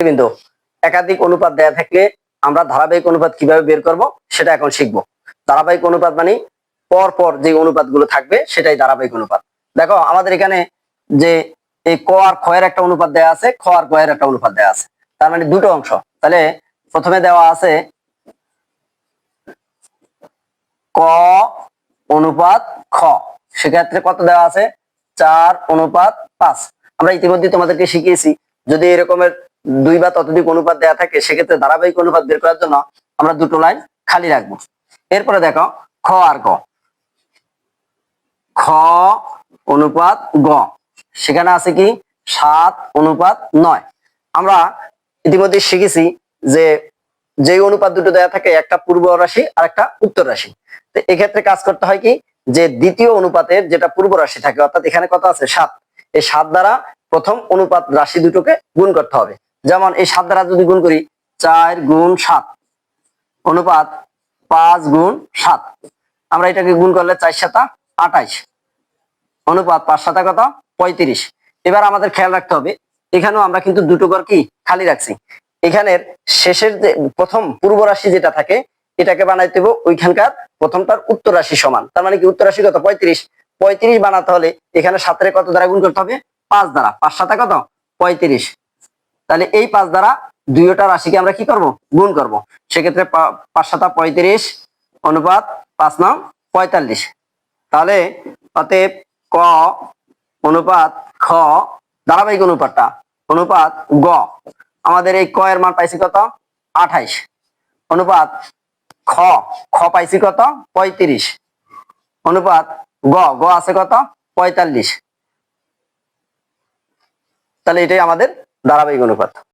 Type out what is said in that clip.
বিন্দু একাধিক অনুপাত দেয়া থাকলে আমরা ধারাবাহিক অনুপাত কিভাবে বের করব সেটা এখন শিখবো। ধারাবাহিক অনুপাত মানে পর পর যে অনুপাতগুলো থাকবে সেটাই ধারাবাহিক অনুপাত। দেখো আমাদের এখানে যে এই ক আর খ এর একটা অনুপাত দেয়া আছে, খ আর গ এর একটা অনুপাত দেয়া আছে, তার মানে দুটো অংশ। তাহলে প্রথমে দেওয়া আছে ক অনুপাত খ, সেক্ষেত্রে কত দেওয়া আছে 4:5। আমরা ইতিমধ্যে তোমাদেরকে শিখিয়েছি যদি এরকমের 2 বা ততোধিক অনুপাত দেওয়া থাকে সেক্ষেত্রে ধারাবাহিক অনুপাত বের করার জন্য আমরা দুটো লাইন খালি রাখবো। এরপরে দেখো খ আর গ, খ অনুপাত গ, সেখানে আছে কি 7:9। আমরা ইতিমধ্যে শিখেছি যে যে অনুপাত দুটো দেওয়া থাকে একটা পূর্ব রাশি আর একটা উত্তর রাশি। তো এক্ষেত্রে কাজ করতে হয় কি যে দ্বিতীয় অনুপাতের যেটা পূর্ব রাশি থাকে অর্থাৎ এখানে কত আছে 7, এই 7 দ্বারা প্রথম অনুপাত রাশি দুটোকে গুণ করতে হবে। যেমন এই 7 দ্বারা যদি গুণ করি 4 গুণ 7 অনুপাত 5 গুণ 7, আমরা এটাকে গুণ করলে 4 7 28 অনুপাত 5 7 কত 35। এবার আমাদের খেয়াল রাখতে হবে এখানেও আমরা কিন্তু দুটো ঘর কি খালি রাখছি। এখানের শেষের যে প্রথম পূর্ব রাশি যেটা থাকে এটাকে বানাইতে হবে ওইখানকার প্রথমটার উত্তর রাশি সমান, তার মানে কি উত্তর রাশি কত 35। 35 বানাতে হলে এখানে 7 কত দ্বারা গুণ করতে হবে 5 দ্বারা, 5 7 কত 35। তাহলে এই 5 দ্বারা দুইটা রাশিকে আমরা কি করব গুণ করব, সেক্ষেত্রে 5 7 35 অনুপাত 5 9 45। তাহলে অতএব ক অনুপাত খ ধারাবাহিক অনুপাতটা অনুপাত গ, আমাদের এই ক এর মান পাইছি কত 28 অনুপাত খ, খ পাইছি কত 35 অনুপাত গ, গ আছে কত 45। তাহলে এটাই আমাদের ধারাবাহিক অনুপাত।